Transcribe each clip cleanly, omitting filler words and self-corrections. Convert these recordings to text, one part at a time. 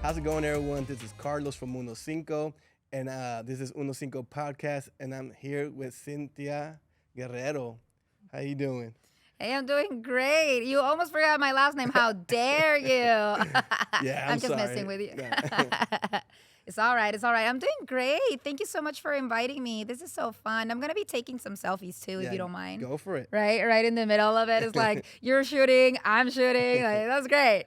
How's it going, everyone? This is Carlos from UnoCinco, and this is UnoCinco Podcast, and I'm here with Cynthia Guerrero. How you doing? Hey, I'm doing great. You almost forgot my last name. How dare you? Yeah, I'm just sorry. messing with you. Nah. It's all right. It's all right. I'm doing great. Thank you so much for inviting me. This is so fun. I'm going to be taking some selfies too, if Yeah, you don't mind. Go for it. Right in the middle of it. It's like you're shooting, I'm shooting. Like, that's great.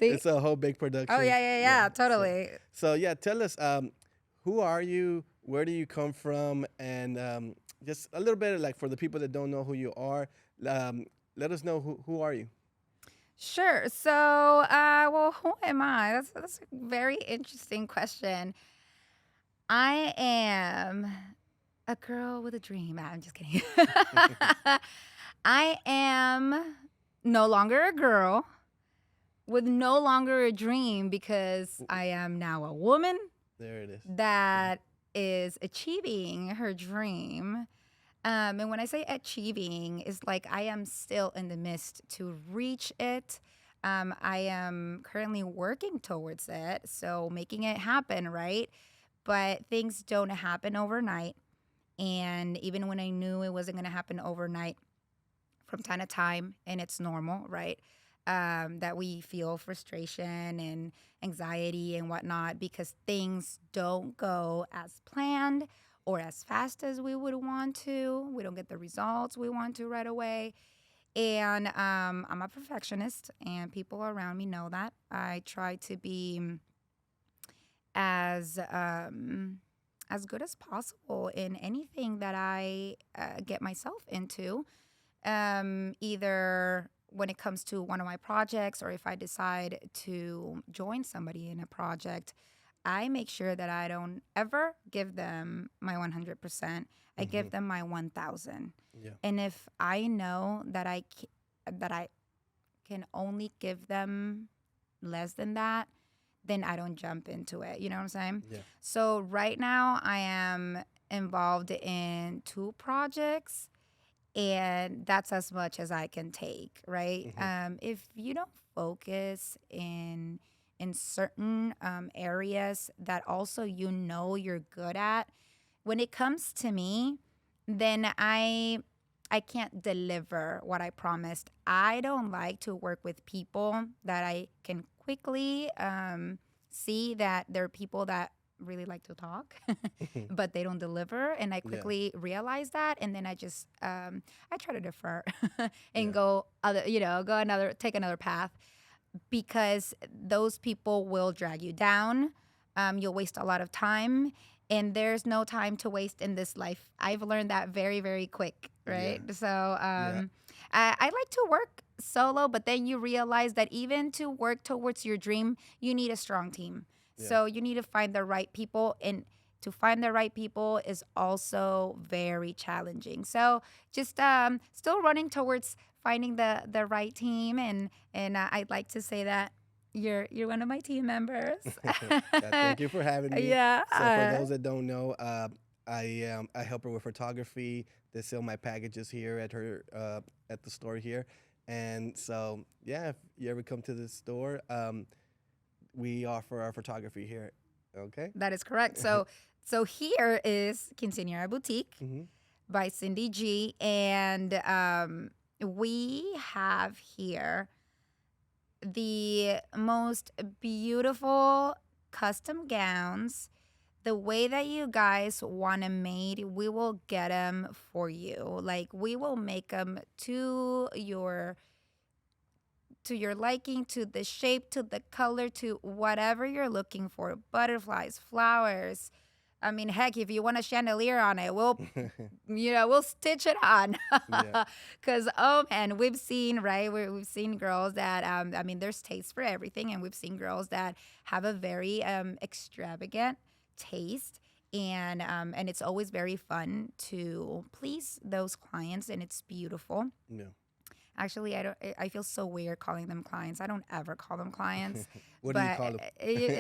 See? It's a whole big production. Oh, yeah, totally. So yeah, tell us, who are you? Where do you come from? And just a little bit, like for the people that don't know who you are, let us know who are you? Sure. So, well, who am I? That's a very interesting question. I am a girl with a dream. I'm just kidding. I am no longer a girl with no longer a dream because I am now a woman There it is. that is achieving her dream. And when I say achieving, it's like I am still in the midst to reach it. I am currently working towards it, so making it happen, right? But things don't happen overnight. And even when I knew it wasn't going to happen overnight, from time to time, and it's normal, right? That we feel frustration and anxiety and whatnot because things don't go as planned or as fast as we would want to. We don't get the results we want to right away. And I'm a perfectionist, and people around me know that. I try to be as good as possible in anything that I get myself into, either when it comes to one of my projects or if I decide to join somebody in a project. I make sure that I don't ever give them my 100%. I give them my 1,000. Yeah. And if I know that I can only give them less than that, then I don't jump into it. You know what I'm saying? Yeah. So right now I am involved in 2 projects, and that's as much as I can take, right? If you don't focus in certain areas that also you're good at, when it comes to me, then I can't deliver what I promised. I don't like to work with people that I can quickly see that they're people that really like to talk, but they don't deliver. And I quickly realize that, and then I just I try to defer and take another path, because those people will drag you down. You'll waste a lot of time, and there's no time to waste in this life. I've learned that very, very quick, right? Yeah. So I like to work solo, but then you realize that even to work towards your dream, you need a strong team. Yeah. So you need to find the right people, and to find the right people is also very challenging. So just still running towards finding the right team, and I'd like to say that you're one of my team members. Thank you for having me. Yeah. So for those that don't know, I help her with photography. They sell my packages here at her at the store here, and so yeah, if you ever come to the store, we offer our photography here. Okay. That is correct. So here is Quinceanera Boutique by Cindy G, and we have here the most beautiful custom gowns. The way that you guys want them made, we will get them for you. Like, we will make them to your liking, to the shape, to the color, to whatever you're looking for. Butterflies, flowers. I mean, heck, if you want a chandelier on it, we'll stitch it on. Yeah. Because, oh man, we've seen girls that, there's taste for everything. And we've seen girls that have a very extravagant taste. And it's always very fun to please those clients, and it's beautiful. Yeah. Actually, I feel so weird calling them clients. I don't ever call them clients. What do you call them?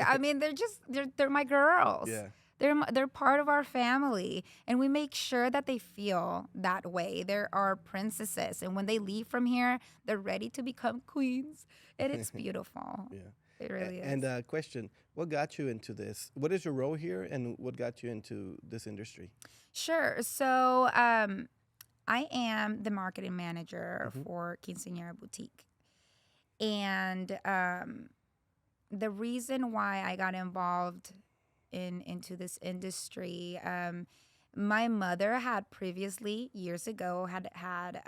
I mean, they're my girls. Yeah. They're part of our family, and we make sure that they feel that way. They're our princesses, and when they leave from here, they're ready to become queens, and it's beautiful. Yeah. It really And is. question, what got you into this? What is your role here and what got you into this industry? Sure. So I am the marketing manager Hmm. for Quinceanera Boutique. And the reason why I got involved into this industry, my mother had previously, years ago, had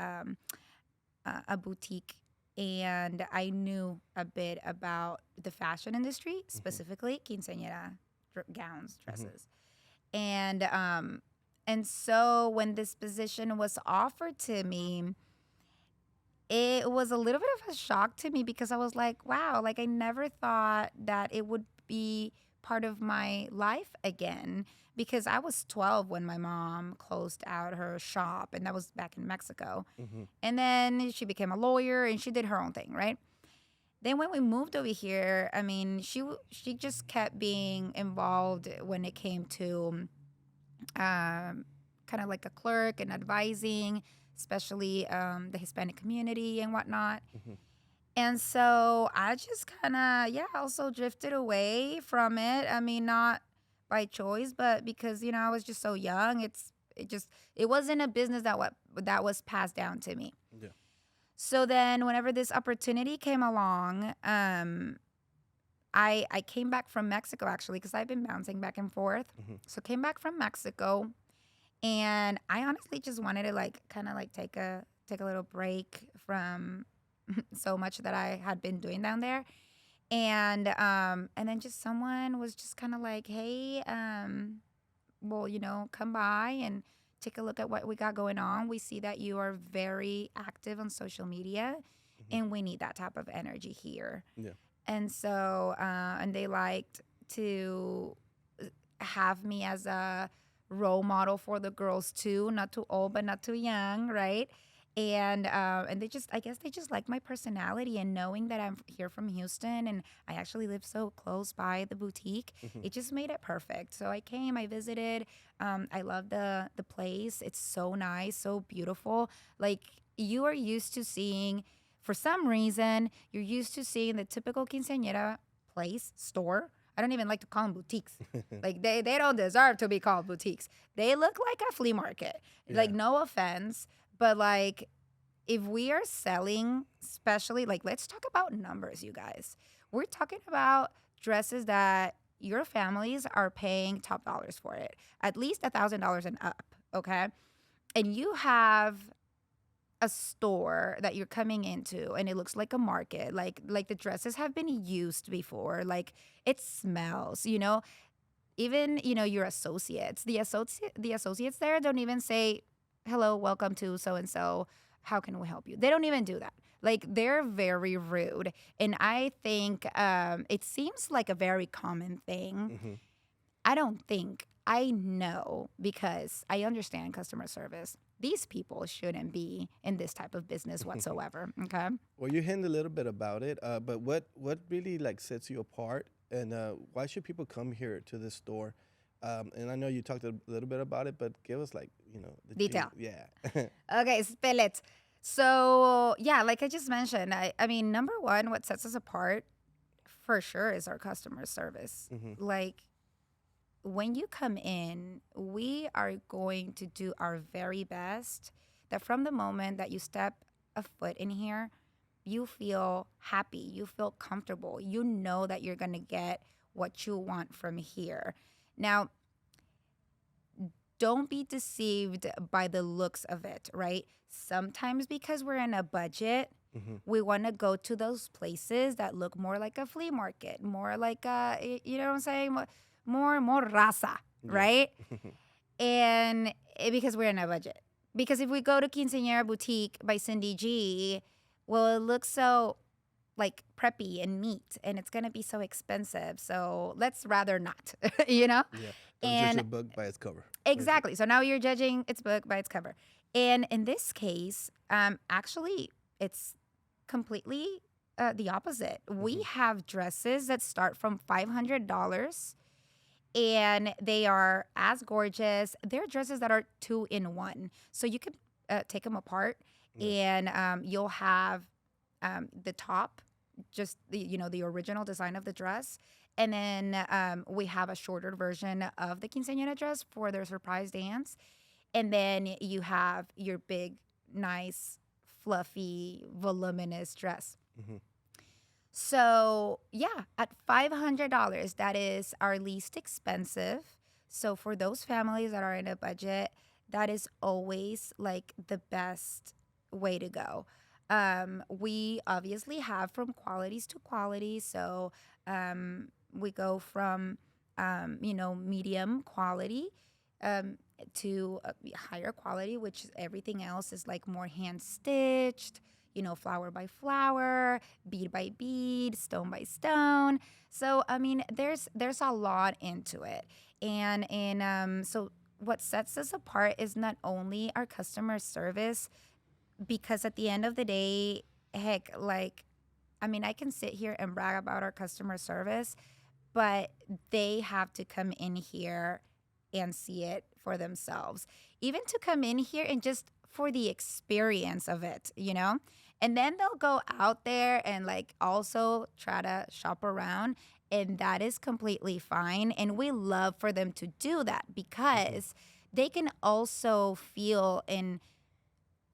a boutique, and I knew a bit about the fashion industry, Hmm. specifically quinceañera gowns, Hmm. dresses, and so when this position was offered to me, it was a little bit of a shock to me because I was like, wow, like I never thought that it would be part of my life again, because I was 12 when my mom closed out her shop, and that was back in Mexico. Hmm. And then she became a lawyer and she did her own thing, right? Then when we moved over here, I mean, she just kept being involved when it came to kind of like a clerk and advising, especially the Hispanic community and whatnot. Hmm. And so I just kind of, yeah, also drifted away from it. I mean, not by choice, but because, I was just so young. It wasn't a business that was passed down to me. Yeah. So then whenever this opportunity came along, I came back from Mexico, actually, because I've been bouncing back and forth. Hmm. So came back from Mexico, and I honestly just wanted to like kind of like take a little break from so much that I had been doing down there. And then just someone was just kind of like, "Hey, well, come by and take a look at what we got going on. We see that you are very active on social media, Hmm. and we need that type of energy here." Yeah. And so, and they liked to have me as a role model for the girls too, not too old but not too young, right? And they just, I guess they just like my personality, and knowing that I'm here from Houston and I actually live so close by the boutique, Hmm. it just made it perfect. So I came, I visited. I love the place. It's so nice, so beautiful. Like, you are used to seeing, for some reason, you're used to seeing the typical quinceañera place, store. I don't even like to call them boutiques. Like, they don't deserve to be called boutiques. They look like a flea market. Like, Yeah. no offense, but like, if we are selling, especially, like, let's talk about numbers, you guys. We're talking about dresses that your families are paying top dollars for it, at least $1,000 and up. Okay, and you have a store that you're coming into, and it looks like a market, like the dresses have been used before, like it smells, even your associates, the associates there don't even say, "Hello, welcome to so and so, how can we help you?" They don't even do that. Like, they're very rude, and I think it seems like a very common thing. Hmm. I don't think, I know, because I understand customer service. These people shouldn't be in this type of business whatsoever. Okay. Well, you hinted a little bit about it, but what really like sets you apart, and why should people come here to this store? And I know you talked a little bit about it, but give us like the Detail. yeah. Okay, spill it. So, yeah, like I just mentioned, I mean, number one, what sets us apart for sure is our customer service. Hmm. Like, when you come in, we are going to do our very best that from the moment that you step a foot in here, you feel happy, you feel comfortable, you know that you're going to get what you want from here. Now, don't be deceived by the looks of it, right? Sometimes because we're in a budget, Hmm. we want to go to those places that look more like a flea market, more like you know what I'm saying? More raza, Yeah. right? And because we're in a budget. Because if we go to Quinceañera Boutique by Cindy G, well, it looks so like preppy and neat, and it's gonna be so expensive. So let's rather not, you know? Yeah. Don't judge And a book by its cover. exactly. So now you're judging its book by its cover. And in this case, actually, it's completely the opposite. We Hmm. have dresses that start from $500, and they are as gorgeous. They're dresses that are 2 in 1, so you can take them apart, Yeah. and you'll have the top, just the original design of the dress, and then we have a shorter version of the quinceañera dress for their surprise dance, and then you have your big, nice, fluffy, voluminous dress. Mm-hmm. So, yeah, at $500, that is our least expensive. So, for those families that are in a budget, that is always like the best way to go. We obviously have from qualities to qualities. So, we go from, medium quality um, to higher quality, which everything else is like more hand stitched, flower by flower, bead by bead, stone by stone. So I mean, there's a lot into it, and so what sets us apart is not only our customer service, because at the end of the day, heck, like, I mean, I can sit here and brag about our customer service, but they have to come in here and see it for themselves. Even to come in here and just for the experience of it. And then they'll go out there and like also try to shop around, and that is completely fine. And we love for them to do that Mm-hmm. because they can also feel and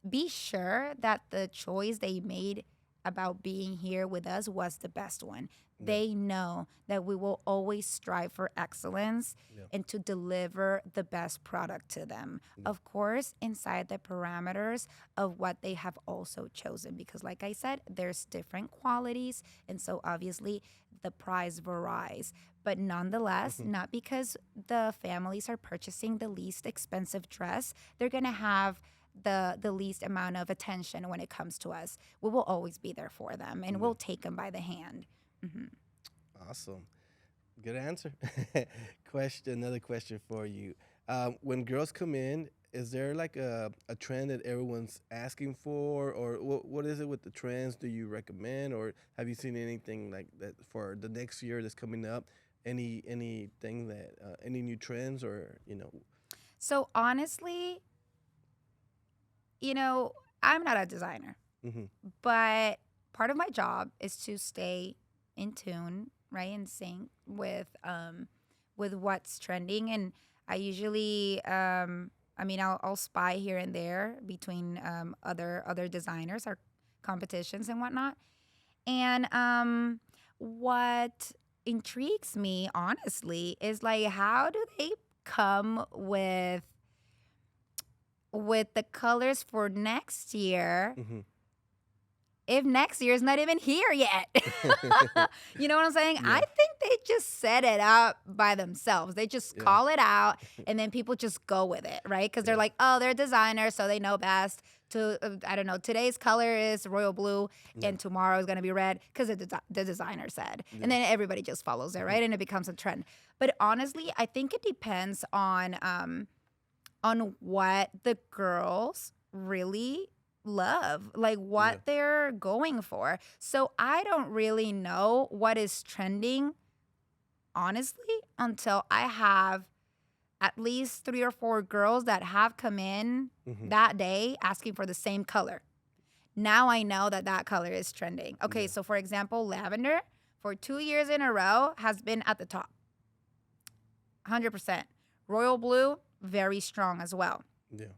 be sure that the choice they made about being here with us was the best one. Yeah. They know that we will always strive for excellence Yeah. and to deliver the best product to them. Yeah. Of course, inside the parameters of what they have also chosen. Because, like I said, there's different qualities. And so, obviously, the price varies. But nonetheless, Mm-hmm. not because the families are purchasing the least expensive dress, they're going to have the least amount of attention when it comes to us. We will always be there for them, and Yeah. we'll take them by the hand. Hmm. Awesome. Good answer. Another question for you. When girls come in, is there like a trend that everyone's asking for, or what is it with the trends? Do you recommend, or have you seen anything like that for the next year that's coming up? Anything that any new trends, or So honestly, I'm not a designer, Mm-hmm. but part of my job is to stay in tune, right, in sync with what's trending. And I usually, I mean, I'll spy here and there between other designers, or competitions and whatnot. And what intrigues me, honestly, is like, how do they come with the colors for next year Mm-hmm. if next year is not even here yet? You know what I'm saying? I Yeah. think they just set it up by themselves. They just Yeah. call it out, and then people just go with it, right? Because they're Yeah. like, oh, they're designers, so they know best. I don't know, today's color is royal blue, Yeah. and tomorrow is going to be red because the designer said. And Yeah. then everybody just follows it, right? And it becomes a trend. But honestly, I think it depends on what the girls really love, like Yeah. what they're going for. So I don't really know what is trending, honestly, until I have at least 3 or 4 girls that have come in Mm-hmm. that day asking for the same color. Now I know that that color is trending. Okay, Yeah. so for example, lavender for 2 years in a row has been at the top, 100%. Royal blue, very strong as well. Yeah.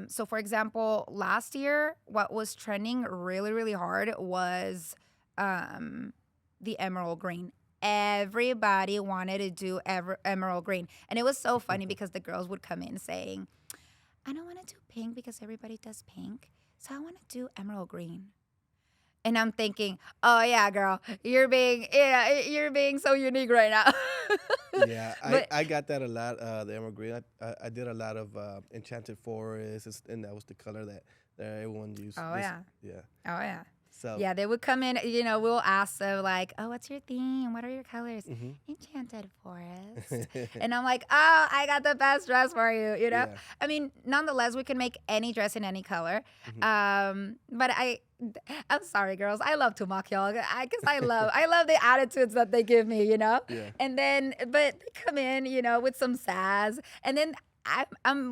So for example, last year, what was trending really, really hard was the emerald green. Everybody wanted to do emerald green. And it was so funny because the girls would come in saying, I don't want to do pink because everybody does pink. So I want to do emerald green. And I'm thinking, oh yeah, girl, you're being so unique right now. Yeah, But I got that a lot. The emerald green. I did a lot of enchanted forest, and that was the color that everyone used. oh yeah. Yeah. Oh yeah. So. Yeah, they would come in, we'll ask them like, oh, what's your theme? What are your colors? Hmm. Enchanted forest. And I'm like, oh, I got the best dress for you. Yeah. I mean, nonetheless, we can make any dress in any color. Hmm. But I'm sorry, girls. I love to mock y'all. Cause I love the attitudes that they give me, Yeah. And then, but they come in, with some sass, and then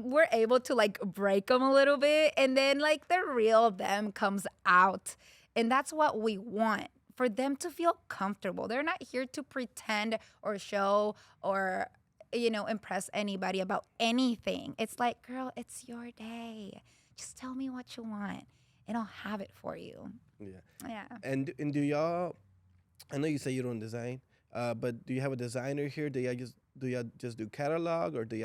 we're able to like break them a little bit, and then like the real them comes out, and that's what we want for them to feel comfortable. They're not here to pretend or show or impress anybody about anything. It's like, girl, it's your day. Just tell me what you want and I'll have it for you. Yeah. Yeah. And do y'all? I know you say you don't design, but do you have a designer here? Do y'all just do catalog, or um, do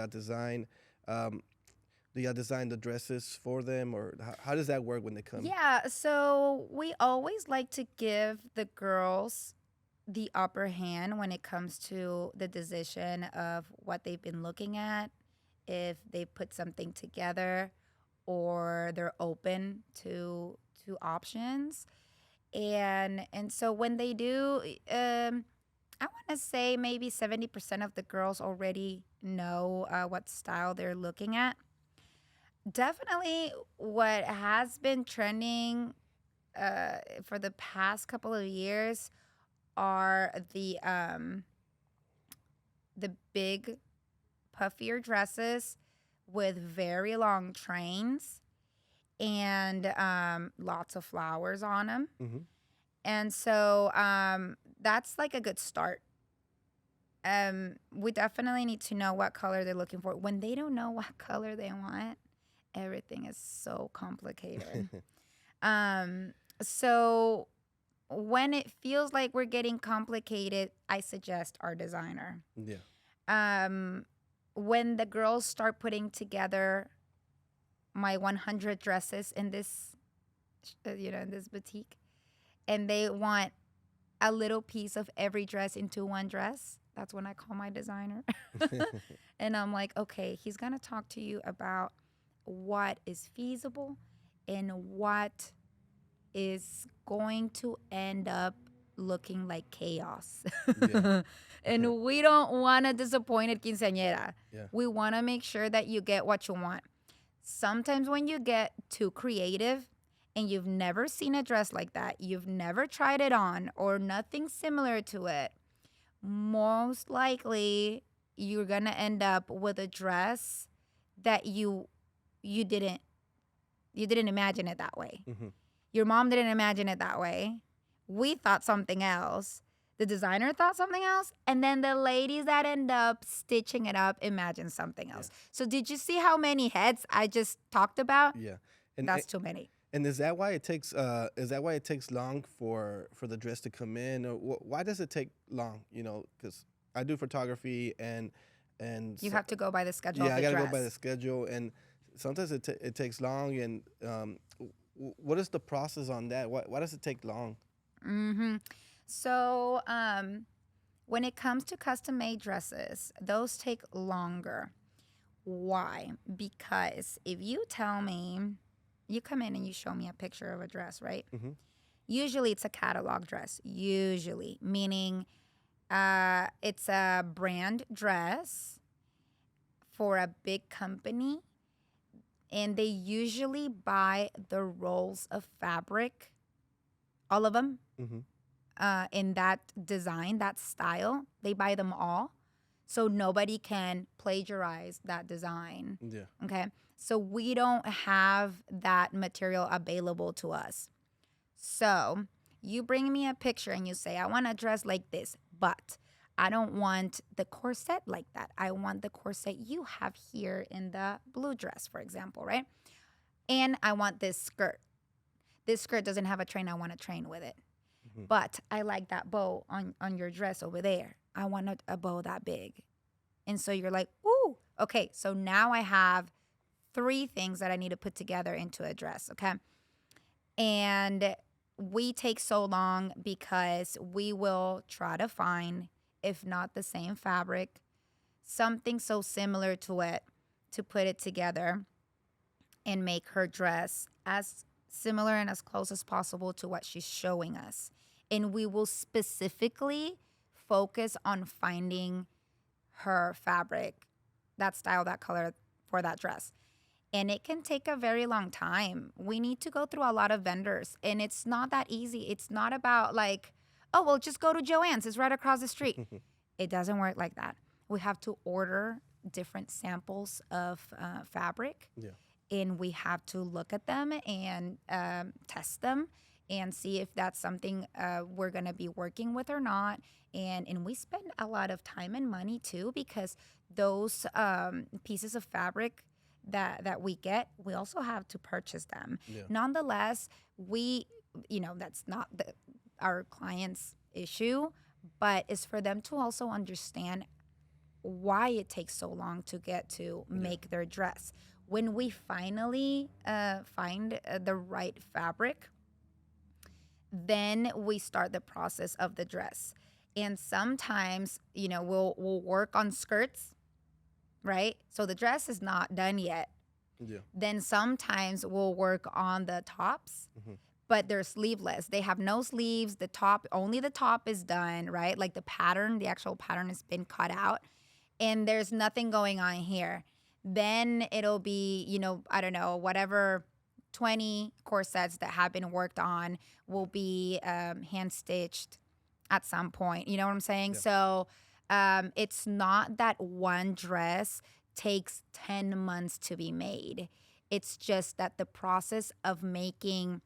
y'all design the dresses for them, or how does that work when they come? Yeah. So we always like to give the girls the upper hand when it comes to the decision of what they've been looking at, if they put something together or they're open to options. And so when they do, I want to say maybe 70% of the girls already know what style they're looking at. Definitely what has been trending for the past couple of years are the big puffier dresses with very long trains and lots of flowers on them. Mm-hmm. And so that's like a good start. We definitely need to know what color they're looking for. When they don't know what color they want, everything is so complicated. So when it feels like we're getting complicated, I suggest our designer. Yeah. When the girls start putting together my 100 dresses in this, in this boutique, and they want a little piece of every dress into one dress, that's when I call my designer. And I'm like, okay, he's going to talk to you about what is feasible and what is going to end up looking like chaos. Yeah. And we don't want a disappointed quinceañera. Yeah. We want to make sure that you get what you want. Sometimes when you get too creative and you've never seen a dress like that, you've never tried it on or nothing similar to it, most likely you're going to end up with a dress that you didn't imagine it that way. Mm-hmm. Your mom didn't imagine it that way. We thought something else. The designer thought something else. And then the ladies that end up stitching it up imagine something else. Yeah. So did you see how many heads I just talked about? Yeah. And That's too many. and is that why it takes long for the dress to come in, or why does it take long? Because I do photography, and You have to go by the schedule yeah, of I the gotta dress. go by the schedule, and sometimes it takes long. And what is the process on that? Why does it take long? Mm-hmm. So when it comes to custom made dresses, those take longer. Why? Because if you tell me, you come in and you show me a picture of a dress, right? Mm-hmm. Usually it's a catalog dress, usually, meaning it's a brand dress for a big company, and they usually buy the rolls of fabric, all of them, Mm-hmm. in that design, that style. They buy them all. So nobody can plagiarize that design. Yeah. Okay. So we don't have that material available to us. So you bring me a picture and you say, I want a dress like this, but I don't want the corset like that. I want the corset you have here in the blue dress, for example, right? And I want this skirt. This skirt doesn't have a train. I want a train with it. Mm-hmm. But I like that bow on your dress over there. I want a bow that big. And so you're like, ooh, okay. So now I have 3 things that I need to put together into a dress, okay? And we take so long because we will try to find, if not the same fabric, something so similar to it to put it together and make her dress as similar and as close as possible to what she's showing us. And we will specifically focus on finding her fabric, that style, that color for that dress. And it can take a very long time. We need to go through a lot of vendors, and it's not that easy. It's not about like, oh, well, just go to Joann's. It's right across the street. It doesn't work like that. We have to order different samples of fabric, Yeah. and we have to look at them and test them and see if that's something we're going to be working with or not. And we spend a lot of time and money too, because those pieces of fabric that we get, we also have to purchase them. Yeah. Nonetheless, that's not our client's issue, but it's for them to also understand why it takes so long to get to make their dress. When we finally find the right fabric, then we start the process of the dress. And sometimes, we'll work on skirts, right? So the dress is not done yet. Yeah. Then sometimes we'll work on the tops, but they're sleeveless. They have no sleeves. Only the top is done, right? Like the actual pattern has been cut out, and there's nothing going on here. Then it'll be, I don't know, whatever 20 corsets that have been worked on will be hand stitched at some point. You know what I'm saying? Yeah. So it's not that one dress takes 10 months to be made. It's just that the process of making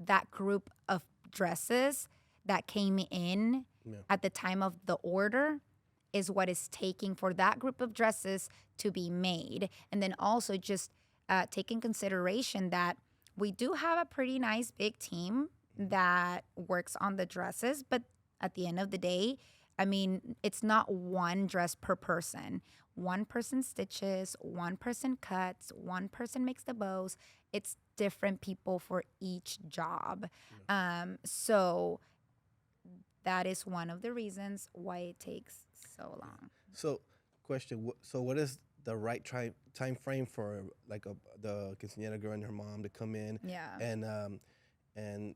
that group of dresses that came in at the time of the order is what is taking for that group of dresses to be made. And then also just take in consideration that we do have a pretty nice big team that works on the dresses, but at the end of the day, I mean, it's not one dress per person. One person stitches, one person cuts, one person makes the bows. It's different people for each job. So that is one of the reasons why it takes so long. So, question. So, what is the right time frame for like the quinceañera girl and her mom to come in and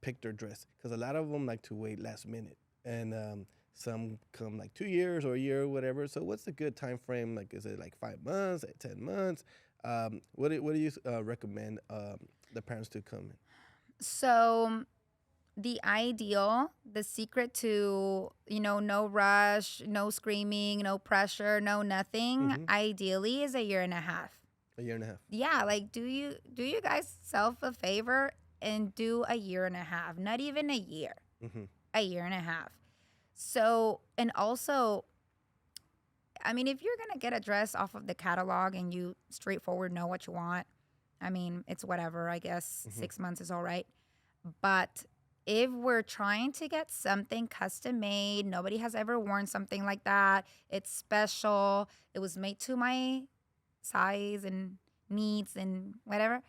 pick their dress? Because a lot of them like to wait last minute, and some come like 2 years or a year or whatever. So, what's a good time frame? Like, is it like 5 months, 10 months? What do you recommend the parents to come in? So the secret to, no rush, no screaming, no pressure, no nothing, ideally is a year and a half. A year and a half. Yeah, like do you guys self a favor and do a year and a half, not even a year, a year and a half. So, and also, I mean, if you're gonna get a dress off of the catalog and you straightforward know what you want, I mean, it's whatever, I guess 6 months is all right. But if we're trying to get something custom made, nobody has ever worn something like that, it's special, it was made to my size and needs and whatever,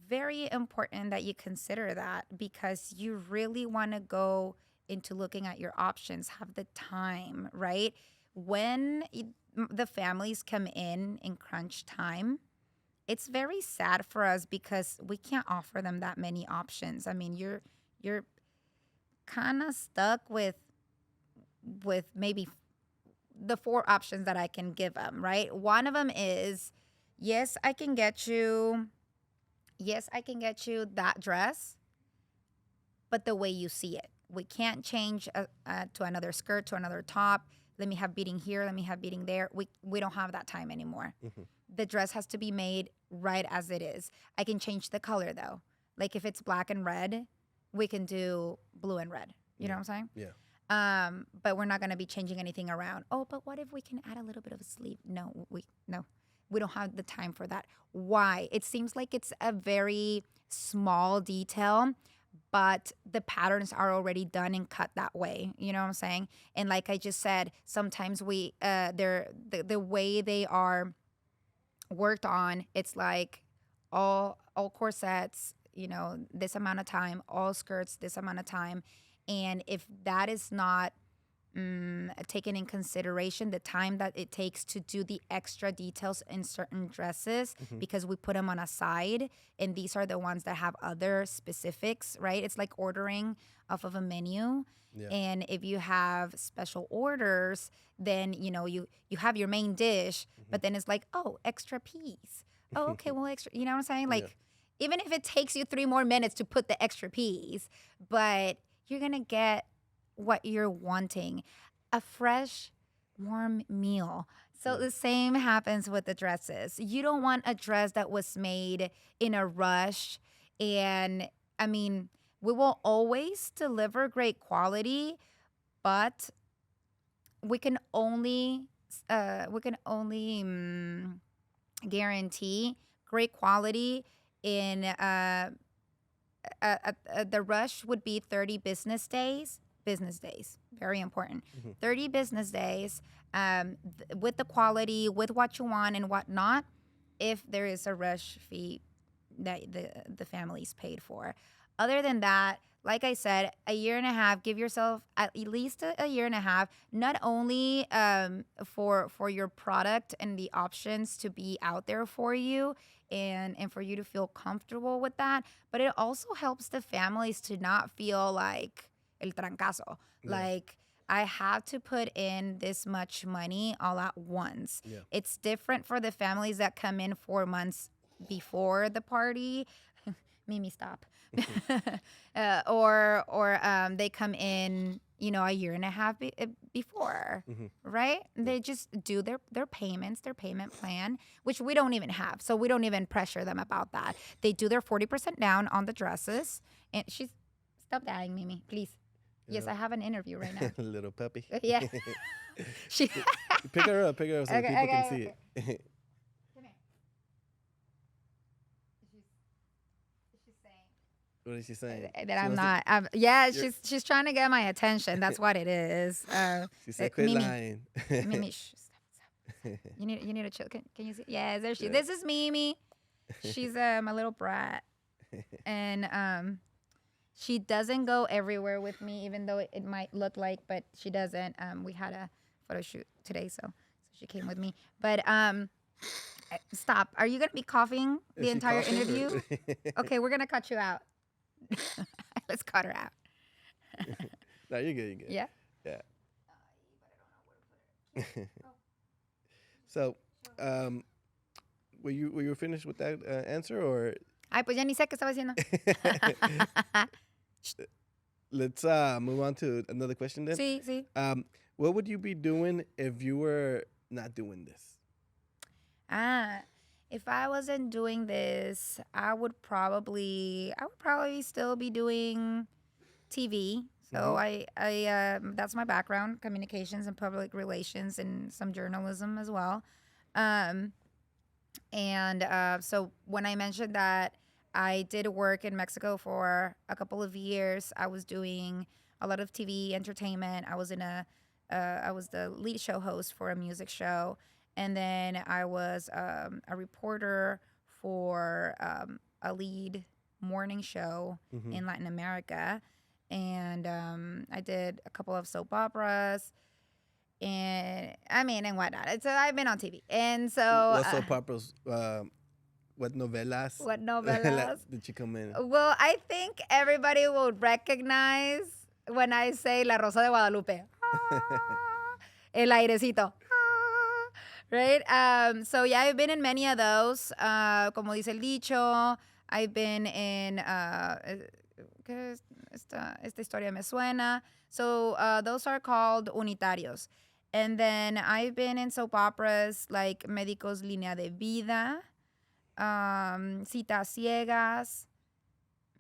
very important that you consider that, because you really want to go into looking at your options, have the time, right? When the families come in crunch time, it's very sad for us because we can't offer them that many options. I mean, you're kind of stuck with maybe the 4 options that I can give them, right? One of them is, yes, I can get you that dress, but the way you see it. We can't change to another skirt, to another top. Let me have beading here, let me have beading there. We don't have that time anymore. The dress has to be made right as it is. I can change the color though. Like if it's black and red, we can do blue and red. You know what I'm saying? Yeah. But we're not going to be changing anything around. Oh, but what if we can add a little bit of a sleeve? No, we don't have the time for that. Why? It seems like it's a very small detail, but the patterns are already done and cut that way. You know what I'm saying? And like I just said, sometimes they're the way they are worked on, it's like all corsets, this amount of time, all skirts this amount of time. And if that is not taken in consideration the time that it takes to do the extra details in certain dresses because we put them on a side, and these are the ones that have other specifics, right? It's like ordering off of a menu. Yeah. And if you have special orders, then you have your main dish, but then it's like, oh, extra piece. Oh, okay, well, extra. You know what I'm saying? Like, even if it takes you 3 more minutes to put the extra piece, but you're gonna get what you're wanting, a fresh, warm meal. So the same happens with the dresses. You don't want a dress that was made in a rush. And I mean, we will always deliver great quality, but we can only guarantee great quality in the rush would be 30 business days. Business days, very important. 30 business days with the quality, with what you want and what not, if there is a rush fee that the family's paid for. Other than that, like I said, a year and a half, give yourself at least a year and a half, not only for your product and the options to be out there for you and for you to feel comfortable with that, but it also helps the families to not feel like el trancazo. Like, I have to put in this much money all at once. Yeah. It's different for the families that come in 4 months before the party. Mimi, stop. Or they come in, a year and a half before, right? They just do their payments, their payment plan, which we don't even have. So we don't even pressure them about that. They do their 40% down on the dresses. And stop dying, Mimi, please. Yes, I have an interview right now. Little puppy. Yeah. She Pick her up so people can see it. Come here. She's saying What is she saying? that I'm not. She's trying to get my attention. That's what it is. She said, "Quit Mimi. lying." Mimi, stop. You need to chill. Can you see? Yes, there she. This is Mimi. She's my little brat, and she doesn't go everywhere with me, even though it might look like, but she doesn't. We had a photo shoot today, so she came with me. But stop. Are you gonna be coughing the entire interview? Okay, we're gonna cut you out. Let's cut her out. No, you're good. You're good. Yeah. Yeah. So, were you finished with that answer, or Ay, pues ya ni sé qué estaba haciendo. let's move on to another question then? Sí. What would you be doing if you were not doing this? If I wasn't doing this, I would probably still be doing TV. So I that's my background, communications and public relations, and some journalism as well. So when I mentioned that I did work in Mexico for a couple of years, I was doing a lot of TV entertainment. I was the lead show host for a music show. And then I was a reporter for a lead morning show in Latin America. And I did a couple of soap operas and whatnot. So I've been on TV. And so... What soap operas, what novelas? What novelas? Did you come in? Well, I think everybody will recognize when I say La Rosa de Guadalupe. El airecito. Right? So yeah, I've been in many of those. Como dice el dicho, I've been in esta historia me suena. So those are called unitarios. And then I've been in soap operas like Médicos Línea de Vida, Citas Ciegas,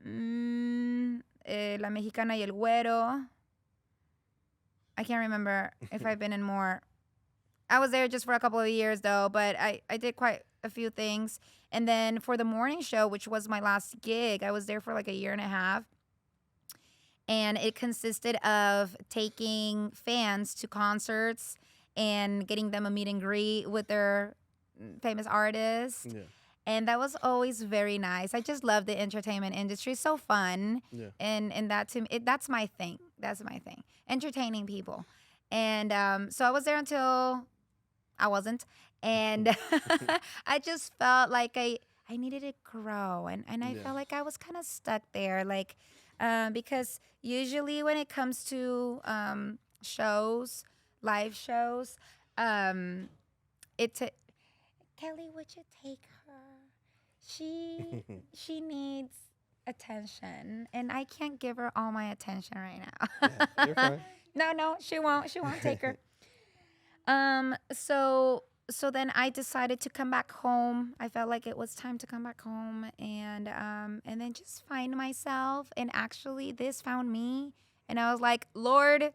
La Mexicana y el Güero. I can't remember if I've been in more. I was there just for a couple of years, though, but I did quite a few things. And then for the morning show, which was my last gig, I was there for like a year and a half. And it consisted of taking fans to concerts and getting them a meet and greet with their famous artists. Yeah. And that was always very nice. I just love the entertainment industry. It's so fun. Yeah. And that to me, that's my thing. That's my thing. Entertaining people. And so I was there until I wasn't. And I just felt like I needed to grow. And I Yeah. felt like I was kind of stuck there. Like, because usually when it comes to shows, live shows, um, it's a, Kelly, would you take her? She needs attention, and I can't give her all my attention right Yeah, you're now. fine. No, no, she won't. She won't take her. So then I decided to come back home. I felt like it was time to come back home and then just find myself. And actually, this found me, and I was like, Lord,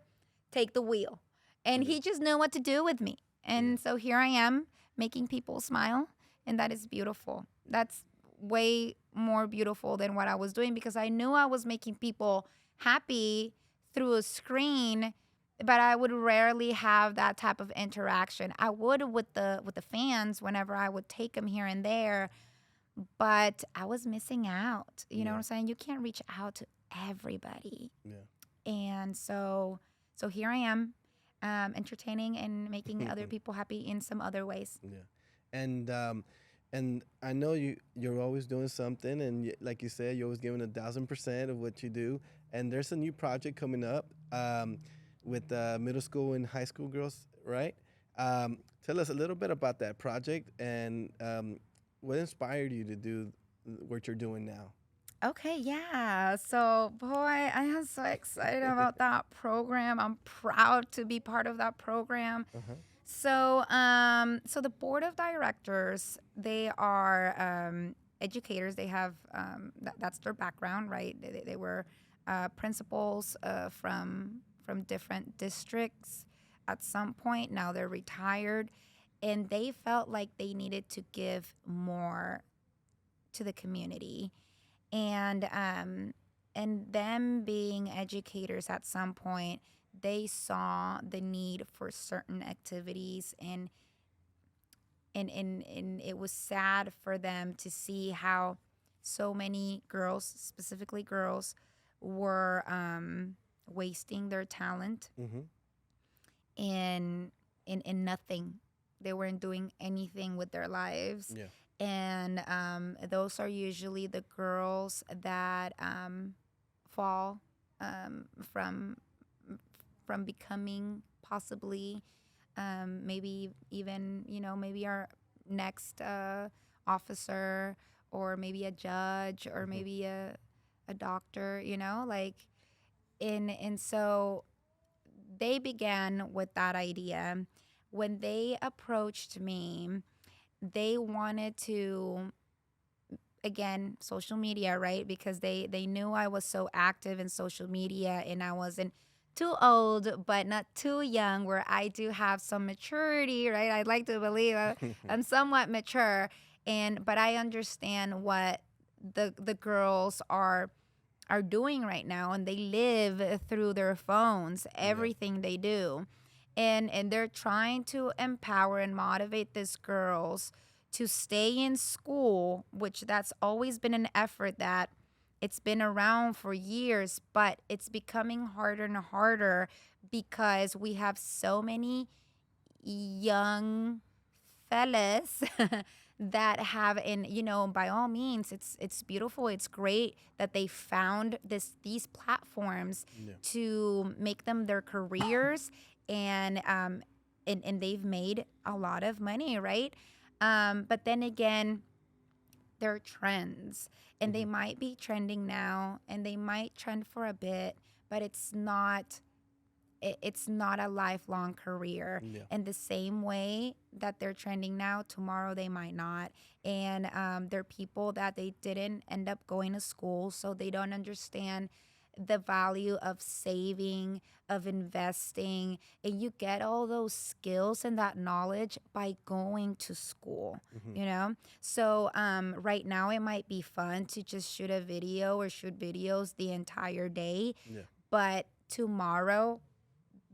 take the wheel. And Yeah. He just knew what to do with me. Yeah. And so here I am, making people smile, and that is beautiful. That's way more beautiful than what I was doing, because I knew I was making people happy through a screen, but I would rarely have that type of interaction. I would with the fans whenever I would take them here and there, but I was missing out. You know what Yeah. I'm saying? You can't reach out to everybody. Yeah. And so here I am, entertaining and making other people happy in some other ways. Yeah, and I know you're always doing something, and like you said, you're always giving 1,000% of what you do. And there's a new project coming up with middle school and high school girls, right? Tell us a little bit about that project and what inspired you to do what you're doing now. Okay, yeah. So, boy, I am so excited about that program. I'm proud to be part of that program. Uh-huh. So the board of directors, they are educators. They have that's their background, right? They were principals from different districts at some point. Now they're retired, and they felt like they needed to give more to the community, and them being educators at some point, they saw the need for certain activities, and it was sad for them to see how so many girls, specifically girls, were wasting their talent Mm-hmm. in nothing. They weren't doing anything with their lives. Yeah. And those are usually the girls that fall from becoming possibly maybe even, maybe our next officer, or maybe a judge, or Mm-hmm. maybe a doctor, like, and so they began with that idea. When they approached me, they wanted to, again, social media, right? Because they knew I was so active in social media, and I wasn't too old but not too young, where I do have some maturity, right? I'd like to believe I'm somewhat mature, and but I understand what the girls are doing right now, and they live through their phones, Yeah. everything they do. And they're trying to empower and motivate these girls to stay in school, which that's always been an effort that it's been around for years, but it's becoming harder and harder because we have so many young fellas that have, and by all means, it's beautiful, it's great that they found these platforms Yeah. to make them their careers, and they've made a lot of money, right? But then again, they're trends, and they Mm-hmm. might be trending now, and they might trend for a bit, but it's not a lifelong career. Yeah. In the same way that they're trending now, tomorrow they might not. And they're people that they didn't end up going to school, so they don't understand the value of saving, of investing. And you get all those skills and that knowledge by going to school, Mm-hmm. you know? So right now it might be fun to just shoot a video or shoot videos the entire day, Yeah. but tomorrow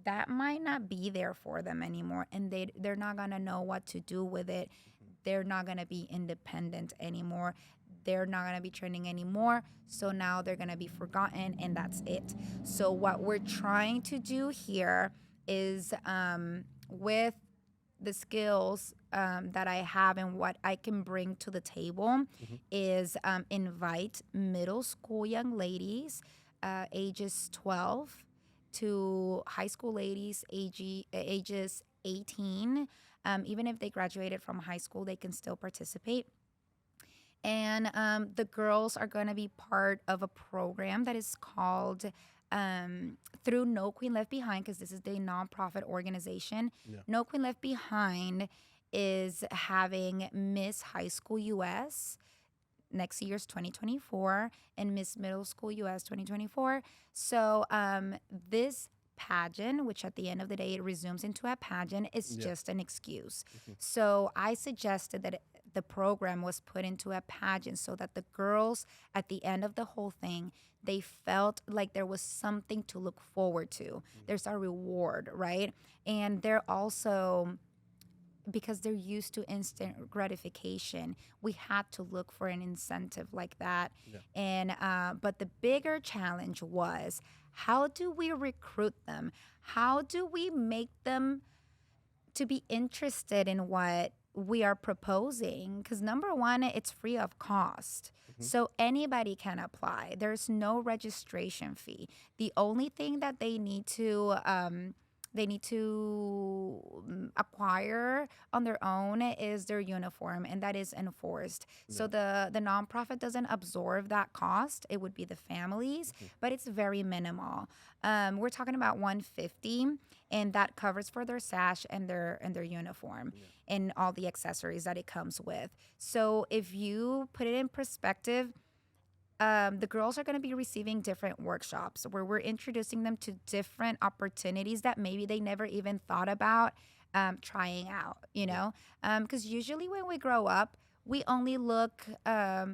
that might not be there for them anymore, and they're not going to know what to do with it. They're not going to be independent anymore. They're not going to be trending anymore, so now they're going to be forgotten, and that's it. So what we're trying to do here is with the skills that I have and what I can bring to the table is invite middle school young ladies ages 12 to high school ladies ages 18. Even if they graduated from high school, they can still participate. And the girls are going to be part of a program that is called through No Queen Left Behind, because this is the nonprofit organization. Yeah. No Queen Left Behind is having Miss High School US next year's 2024 and Miss Middle School US 2024. So this pageant, which at the end of the day it resumes into a pageant, is just an excuse. So I suggested that the program was put into a pageant so that the girls at the end of the whole thing, they felt like there was something to look forward to. There's a reward, right? And they're also, because they're used to instant gratification, we had to look for an incentive like that. Yeah. And but the bigger challenge was, how do we recruit them? How do we make them to be interested in what we are proposing? Because number one, it's free of cost. So anybody can apply. There's no registration fee. The only thing that they need to acquire on their own is their uniform, and that is enforced. So the nonprofit doesn't absorb that cost. It would be the families, but it's very minimal. We're talking about $150, and that covers for their sash and their uniform and all the accessories that it comes with. So if you put it in perspective, the girls are going to be receiving different workshops where we're introducing them to different opportunities that maybe they never even thought about trying out, you know? Because usually when we grow up, we only look at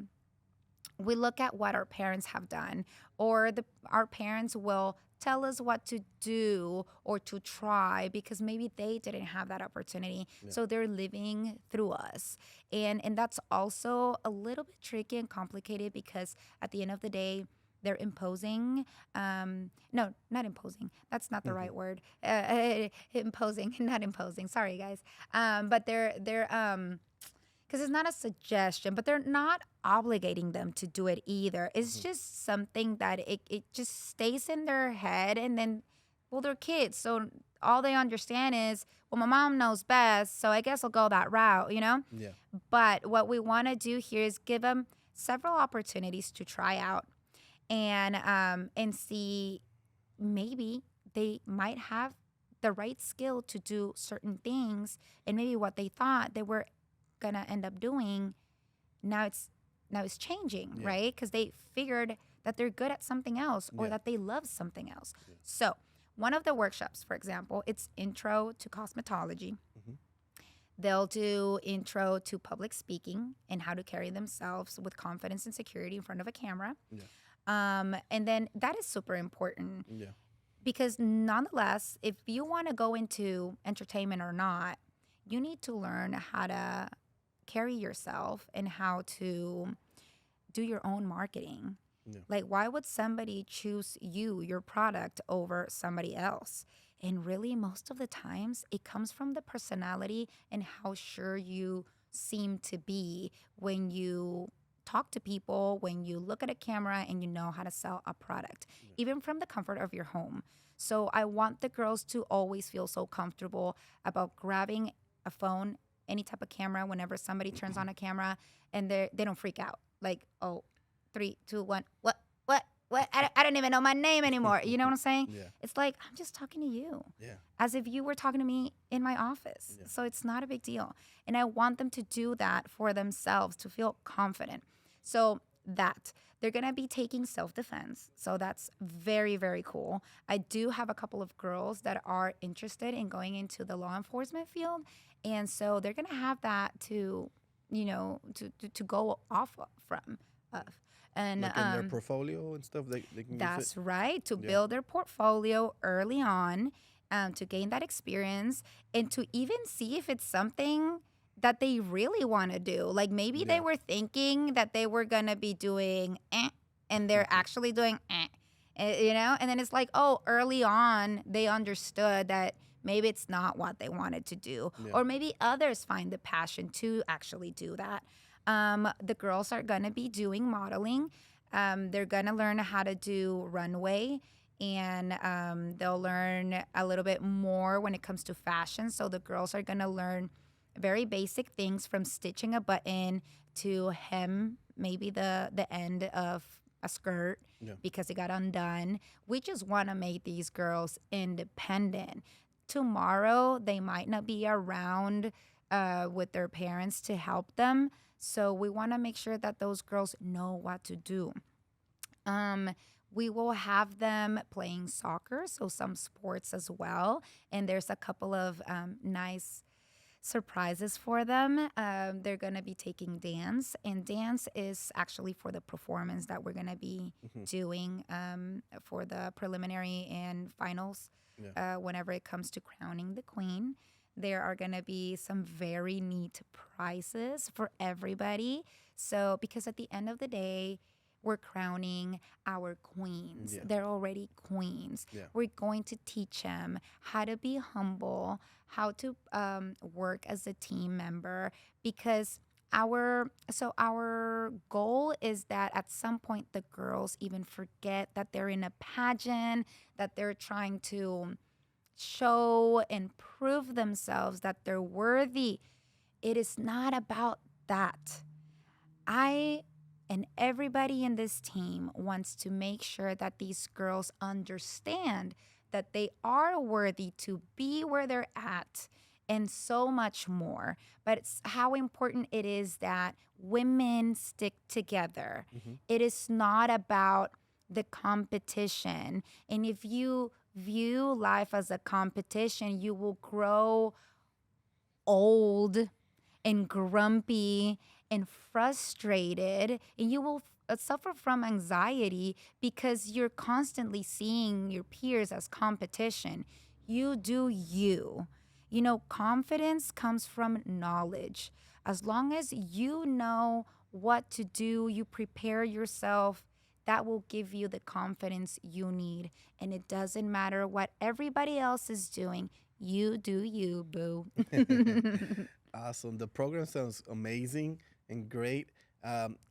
what our parents have done, or our parents will tell us what to do or to try because maybe they didn't have that opportunity. So they're living through us. And that's also a little bit tricky and complicated because at the end of the day, they're imposing. No, not imposing. That's not the right word. Imposing, not imposing. Sorry, guys. But they're because it's not a suggestion, but they're not obligating them to do it either. It's just something that it just stays in their head, and then, well, they're kids, so all they understand is, well, my mom knows best, so I guess I'll go that route, you know? Yeah. But what we want to do here is give them several opportunities to try out and see, maybe they might have the right skill to do certain things, and maybe what they thought they were gonna end up doing, now it's changing, right? Because they figured that they're good at something else, or that they love something else. So one of the workshops, for example, it's intro to cosmetology. They'll do intro to public speaking and how to carry themselves with confidence and security in front of a camera. And then that is super important because nonetheless, if you want to go into entertainment or not, you need to learn how to carry yourself and how to do your own marketing. Like, why would somebody choose you, your product, over somebody else? And really, most of the times, it comes from the personality and how sure you seem to be when you talk to people, when you look at a camera and you know how to sell a product, even from the comfort of your home. So I want the girls to always feel so comfortable about grabbing a phone, any type of camera, whenever somebody turns on a camera, and they don't freak out. Like, oh, 3, 2, 1, what? I don't even know my name anymore. You know what I'm saying? It's like, I'm just talking to you. As if you were talking to me in my office. So it's not a big deal. And I want them to do that for themselves, to feel confident. So that they're going to be taking self-defense. So that's very, very cool. I do have a couple of girls that are interested in going into the law enforcement field. And so they're going to have that to, you know, to go off from. And like in their portfolio and stuff, they can that's use it? right, to build their portfolio early on, to gain that experience, and to even see if it's something that they really want to do. Like, maybe they were thinking that they were going to be doing and they're actually doing And then it's like, oh, early on they understood that maybe it's not what they wanted to do, Yeah. or maybe others find the passion to actually do that. The girls are going to be doing modeling. They're going to learn how to do runway, and they'll learn a little bit more when it comes to fashion. So the girls are going to learn very basic things, from stitching a button to hem maybe the end of a skirt Yeah. because it got undone. We just want to make these girls independent. Tomorrow they might not be around with their parents to help them, so we want to make sure that those girls know what to do. um, we will have them playing soccer, so some sports as well. And there's a couple of nice surprises for them. They're going to be taking dance, and dance is actually for the performance that we're going to be Hmm. doing for the preliminary and finals Yeah. whenever it comes to crowning the queen. There are going to be some very neat prizes for everybody. So, because at the end of the day, we're crowning our queens. Yeah. They're already queens. Yeah. We're going to teach them how to be humble, how to work as a team member, because our goal is that at some point the girls even forget that they're in a pageant, that they're trying to show and prove themselves that they're worthy. It is not about that. I and everybody in this team wants to make sure that these girls understand that they are worthy to be where they're at, and so much more. But it's how important it is that women stick together. Hmm. It is not about the competition. And if you view life as a competition, you will grow old and grumpy and frustrated, and you will suffer from anxiety because you're constantly seeing your peers as competition. You do you. Confidence comes from knowledge. As long as you know what to do, you prepare yourself, that will give you the confidence you need. And it doesn't matter what everybody else is doing. You do you, boo. Awesome. The program sounds amazing and great.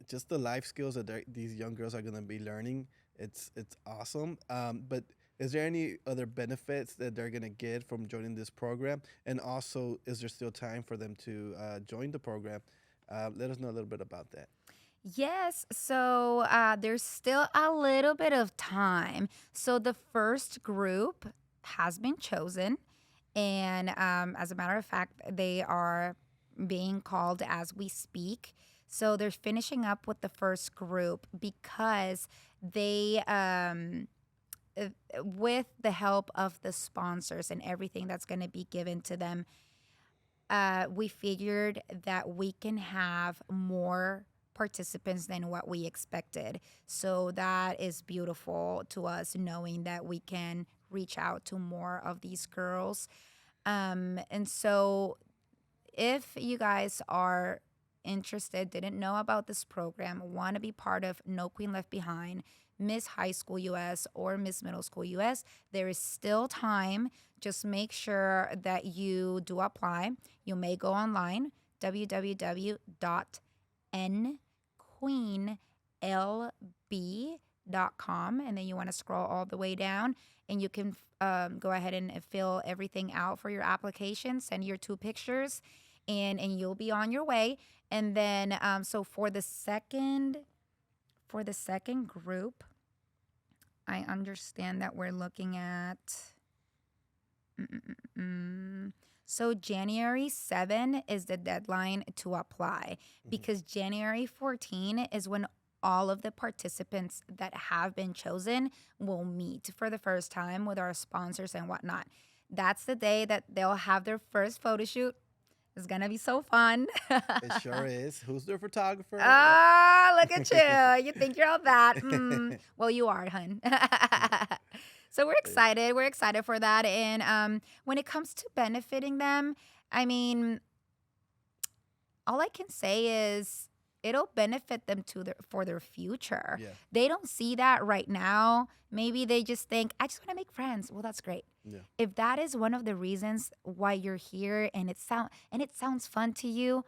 Just the life skills that these young girls are going to be learning, it's awesome. But is there any other benefits that they're going to get from joining this program? And also, is there still time for them to join the program? Let us know a little bit about that. Yes, so there's still a little bit of time. So the first group has been chosen, and as a matter of fact, they are being called as we speak. So they're finishing up with the first group because they, with the help of the sponsors and everything that's going to be given to them, we figured that we can have more participants than what we expected. So that is beautiful to us, knowing that we can reach out to more of these girls. And so, if you guys are interested, didn't know about this program, want to be part of No Queen Left Behind, Miss High School US, or Miss Middle School US, there is still time. Just make sure that you do apply. You may go online, www.nqueenlb.com, and then you want to scroll all the way down, and you can go ahead and fill everything out for your application, send your 2 pictures, and you'll be on your way. And then so for the second group, I understand that we're looking at so January 7 is the deadline to apply, Hmm. because January 14 is when all of the participants that have been chosen will meet for the first time with our sponsors and whatnot. That's the day that they'll have their first photo shoot. It's gonna be so fun. It sure is. Who's their photographer? Ah, look at you. You think you're all that. Well, you are, hun. So we're Uh, excited. We're excited for that. And when it comes to benefiting them, I mean, all I can say is it'll benefit them for their future. Yeah. They don't see that right now. Maybe they just think, I just want to make friends. Well, that's great. Yeah. If that is one of the reasons why you're here and it sounds fun to you,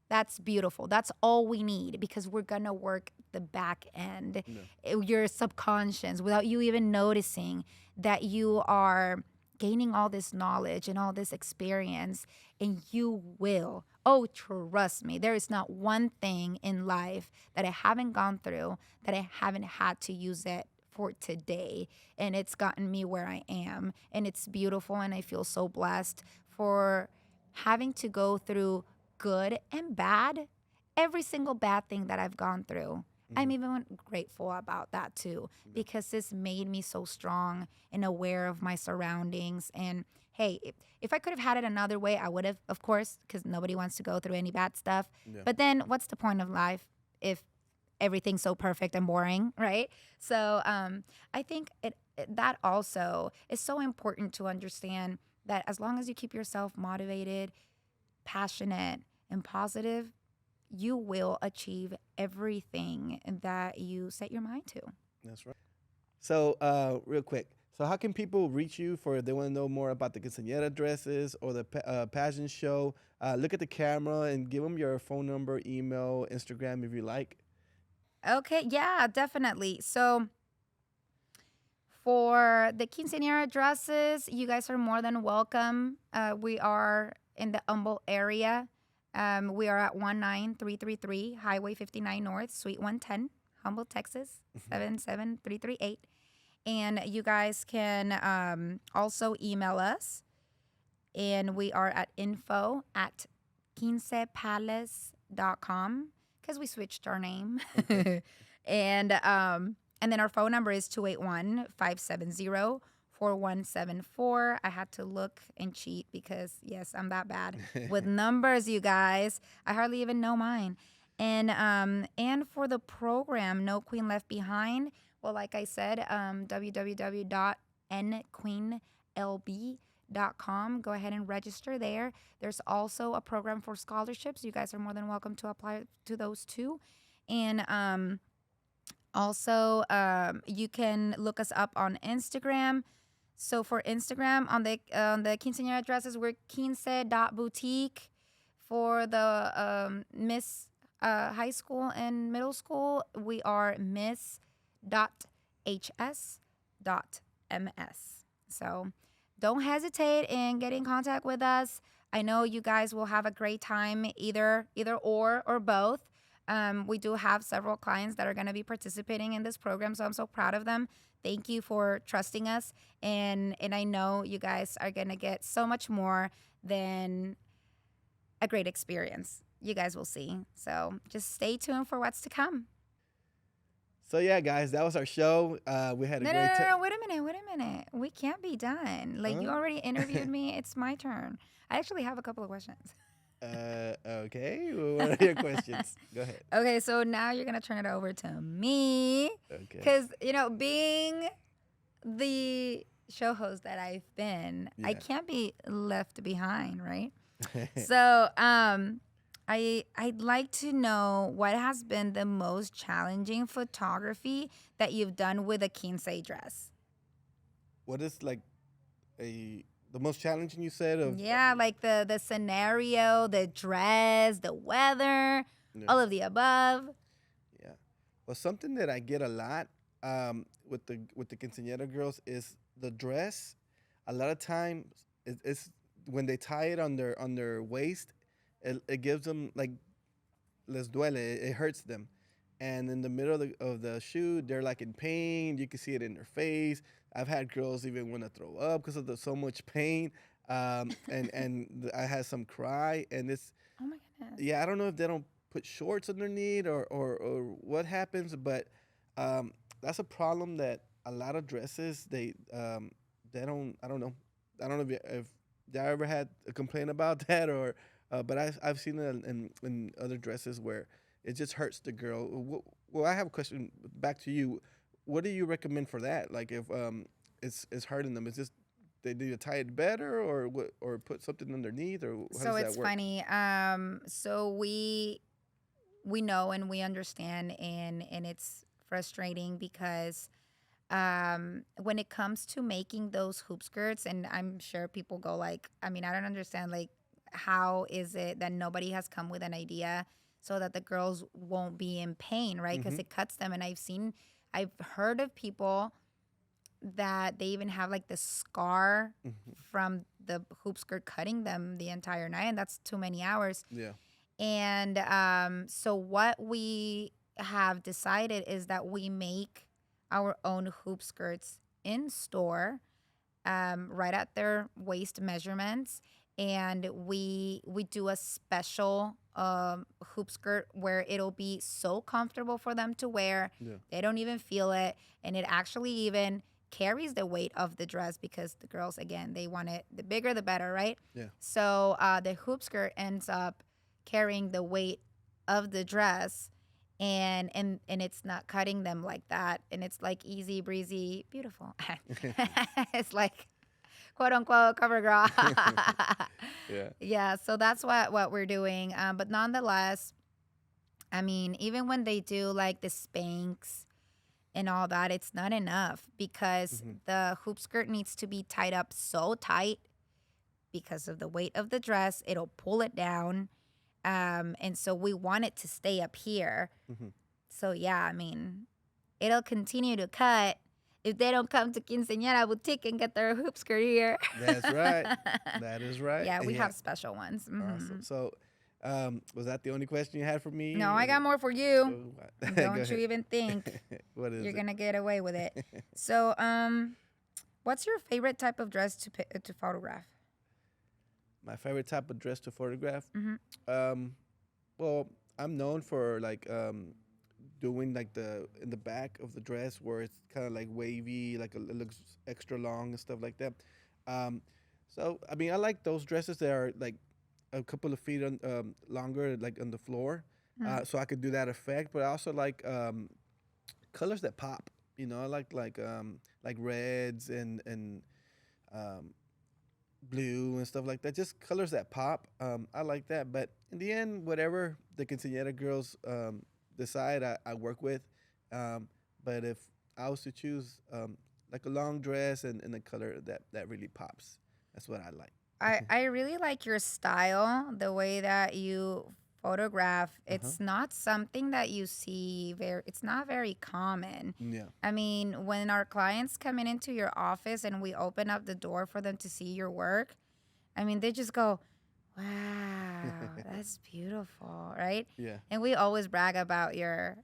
that's beautiful. That's all we need, because we're going to work the back end, your subconscious, without you even noticing that you are gaining all this knowledge and all this experience, and you will. Oh, trust me, there is not one thing in life that I haven't gone through that I haven't had to use it for today. And it's gotten me where I am. And it's beautiful. And I feel so blessed for having to go through good and bad, every single bad thing that I've gone through. I'm even grateful about that too, because this made me so strong and aware of my surroundings. And hey, if I could have had it another way, I would have, of course, because nobody wants to go through any bad stuff. Yeah. But then what's the point of life if everything's so perfect and boring, right? So I think that also is so important to understand, that as long as you keep yourself motivated, passionate, and positive, you will achieve everything that you set your mind to. That's right. So, real quick. So, how can people reach you if they want to know more about the quinceañera dresses or the pageant show? Look at the camera and give them your phone number, email, Instagram if you like. Okay, yeah, definitely. So for the quinceanera dresses, you guys are more than welcome. We are in the Humble area. We are at 19333 Highway 59 North, Suite 110, Humble, Texas, 77338. And you guys can also email us. And we are at info@quincepalace.com, because we switched our name. Okay. And then our phone number is 281-570-4174. I had to look and cheat because, yes, I'm that bad with numbers, you guys. I hardly even know mine. And for the program, No Queen Left Behind, well, like I said, www.nqueenlb.com. Go ahead and register there. There's also a program for scholarships. You guys are more than welcome to apply to those too. And also, you can look us up on Instagram. So for Instagram, on the quinceañera dresses, we're quince.boutique. For the Miss high school and middle school, we are miss.hs.ms. So don't hesitate in getting in contact with us. I know you guys will have a great time, either or both. We do have several clients that are going to be participating in this program, so I'm so proud of them. Thank you for trusting us, and I know you guys are going to get so much more than a great experience. You guys will see. So just stay tuned for what's to come. So yeah, guys, that was our show. We had a No, great time. no, wait a minute. We can't be done. Like, you already interviewed me. It's my turn. I actually have a couple of questions. Okay. Well, what are your questions? Go ahead. Okay, so now you're going to turn it over to me. Okay. Because, being the show host that I've been, I can't be left behind, right? So I'd like to know what has been the most challenging photography that you've done with a quince dress. What is like the most challenging you said of? Yeah, like the scenario, the dress, the weather, all of the above. Yeah. Well, something that I get a lot with the quinceañera girls is the dress. A lot of times it's when they tie it on their waist, it gives them like les duele. It hurts them, and in the middle of the shoot, they're like in pain. You can see it in their face. I've had girls even want to throw up because of so much pain, and I had some cry, and it's Oh my goodness. yeah. I don't know if they don't put shorts underneath or what happens, but that's a problem that a lot of dresses they don't. I don't know. I don't know if y'all ever had a complaint about that or. But I've seen it in other dresses where it just hurts the girl. Well, I have a question back to you. What do you recommend for that? Like if it's hurting them, is this they need to tie it better or put something underneath or how So does it's that work? funny. So we we know and we understand, and it's frustrating because when it comes to making those hoop skirts, and I'm sure people go like, I mean, I don't understand, like, how is it that nobody has come with an idea so that the girls won't be in pain, right? Because Mm-hmm. it cuts them. And I've heard of people that they even have like the scar Mm-hmm. from the hoop skirt cutting them the entire night, and that's too many hours. Yeah. And so what we have decided is that we make our own hoop skirts in store, right at their waist measurements, and we do a special hoop skirt where it'll be so comfortable for them to wear. Yeah. They don't even feel it, and it actually even carries the weight of the dress because the girls, again, they want it the bigger the better, right? Yeah. So the hoop skirt ends up carrying the weight of the dress, and it's not cutting them like that, and it's like easy breezy, beautiful. It's like quote unquote cover girl. Yeah. Yeah, so that's what we're doing. But nonetheless, I mean, even when they do like the Spanx and all that, it's not enough because Mm-hmm. the hoop skirt needs to be tied up so tight because of the weight of the dress. It'll pull it down. And so we want it to stay up here. Mm-hmm. So yeah, I mean, it'll continue to cut if they don't come to Quinceanera Boutique and get their hoop skirt here. That's right. That is right. Yeah, And we yeah. have special ones. Awesome. Hmm. So, was that the only question you had for me? No, I got more for you. Go Don't you ahead. even think What is you're it? gonna get away with it. So, what's your favorite type of dress to photograph? My favorite type of dress to photograph. Hmm. Well, I'm known for like doing like the in the back of the dress where it's kind of like wavy, like it looks extra long and stuff like that. Um, so I mean, I like those dresses that are like a couple of feet longer, like on the floor, so I could do that effect. But I also like colors that pop. You know, I like reds and um, blue and stuff like that. Just colors that pop. I like that. But in the end, whatever the quinceañera girls decide, I work with. But if I was to choose like a long dress and a color that really pops, that's what I like. I really like your style, the way that you photograph. Uh huh. It's not something that you see it's not very common. Yeah. I mean, when our clients come into your office and we open up the door for them to see your work, I mean, they just go, "Wow, that's beautiful," right? Yeah. And we always brag about your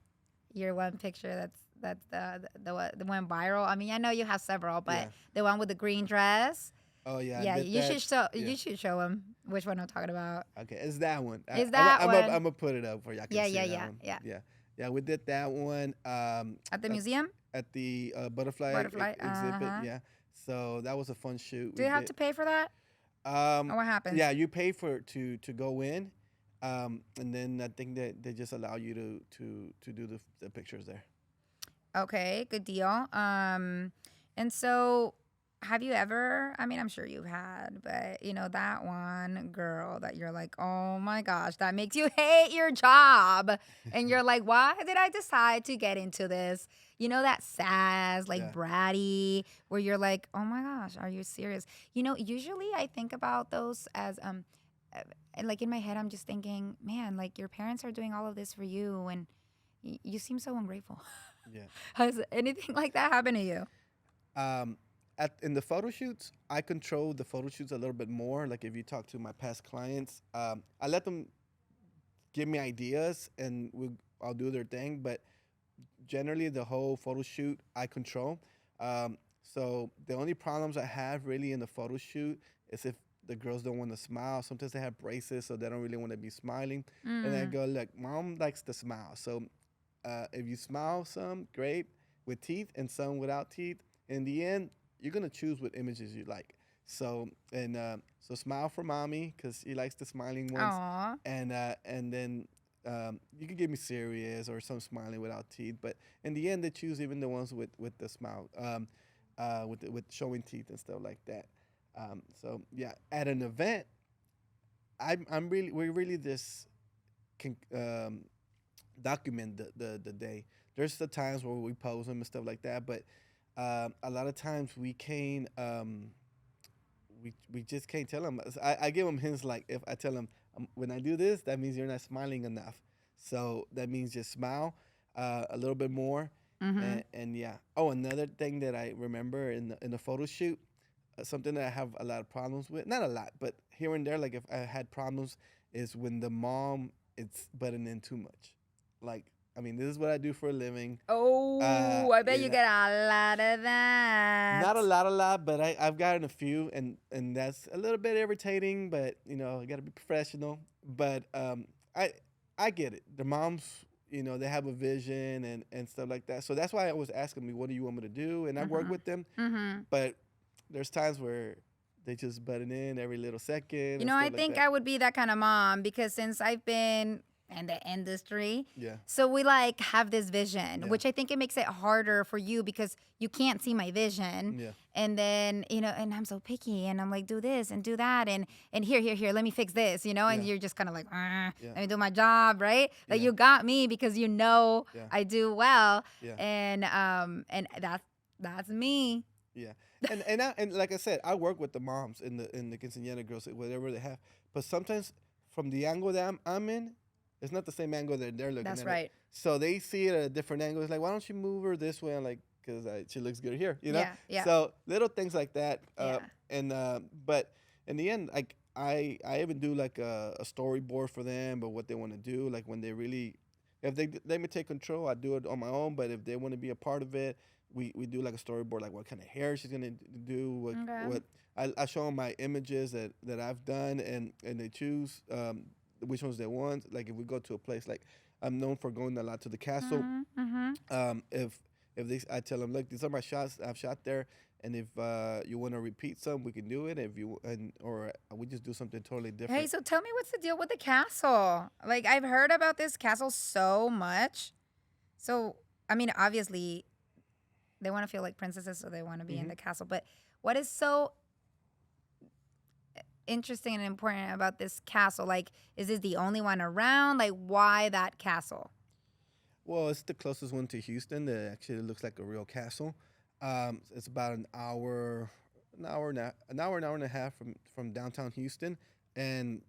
one picture that's the one viral. I mean, I know you have several, but Yeah. the one with the green dress. Oh yeah. I Yeah, did you that. should show Yeah. you should show them which one I'm talking about. Okay, it's that one. Is that one? I'm gonna put it up for y'all can Yeah, see yeah, that yeah, one. yeah. Yeah. Yeah, we did that one. At the museum? At the butterfly, Butterfly. exhibit. Uh-huh. Yeah. So that was a fun shoot. Do you have to pay for that? Um, Or what happens? yeah, you pay for to go in, and then I think that they just allow you to do the pictures there. Okay, good deal. And so have you ever, I mean, I'm sure you've had, but you know, that one girl that you're like, oh my gosh, that makes you hate your job. And you're like, why did I decide to get into this? You know, that sass, like Yeah. bratty, where you're like, oh my gosh, are you serious? You know, usually I think about those as, like in my head, I'm just thinking, man, like your parents are doing all of this for you, and you seem so ungrateful. Yeah. Has anything like that happened to you? Um, in the photo shoots, I control the photo shoots a little bit more. Like if you talk to my past clients, I let them give me ideas and I'll do their thing. But generally, the whole photo shoot I control. So the only problems I have really in the photo shoot is if the girls don't want to smile. Sometimes they have braces, so they don't really want to be smiling. And I Mm. go, look, mom likes to smile. So if you smile some, great, with teeth, and some without teeth. In the end, you're gonna choose what images you like. So so smile for mommy because she likes the smiling ones, Aw. and then you can give me serious or some smiling without teeth. But in the end, they choose even the ones with the smile, with showing teeth and stuff like that. So yeah, at an event, we're really just can document the day. There's the times where we pose them and stuff like that, but a lot of times we can't. We just can't tell them. I give them hints like if I tell them when I do this, that means you're not smiling enough. So that means just smile a little bit more, Mm-hmm. and yeah. Oh, another thing that I remember in the photo shoot, something that I have a lot of problems with. Not a lot, but here and there. Like if I had problems, is when the mom it's butting in too much. Like I mean, this is what I do for a living. Oh, I bet You you know, get a lot of that. not a lot, but I've gotten a few, and that's a little bit irritating. But I got to be professional. But I I get it. The moms, they have a vision and stuff like that. So that's why I was asking me, what do you want me to do? And I work Mm-hmm. with them, Mm-hmm. but there's times where they just butting in every little second You and know, I stuff like think that. I would be that kind of mom because since I've been in the industry, Yeah, so we like have this vision, yeah, which I think it makes it harder for you because you can't see my vision. yeah, And then, and I'm so picky and I'm like, do this and do that and here, let me fix this, and yeah, you're just kind of like, yeah, let me do my job, right? Like yeah, you got me because yeah, I do well. yeah. And that's me. Yeah, and like I said, I work with the moms in the quinceañera girls, whatever they have. But sometimes from the angle that I'm in, it's not the same angle that they're looking That's at it. right. So they see it at a different angle. It's like, why don't you move her this way? I'm like, because she looks good here, Yeah, yeah, So little things like that. yeah. But in the end, like I even do like a storyboard for them, but what they want to do, like when they really, if they let me take control, I do it on my own. But if they want to be a part of it, we do like a storyboard, like what kind of hair she's gonna do, Okay. what I show them my images that I've done, and they choose which ones they want. Like if we go to a place, like I'm known for going a lot to the castle. Mm-hmm. Mm-hmm. If they, I tell them, look, these are my shots I've shot there, and if you want to repeat some, we can do it. If you or we just do something totally Hey, different. so tell me what's the deal with the castle? Like I've heard about this castle so much. So I mean, obviously they want to feel like princesses, so they want to be in Hmm. the castle. But what is so interesting and important about this castle? Like, is this the only one around? Like, why that castle? Well, it's the closest one to Houston that actually looks like a real castle. It's about an hour and a half from downtown Houston, and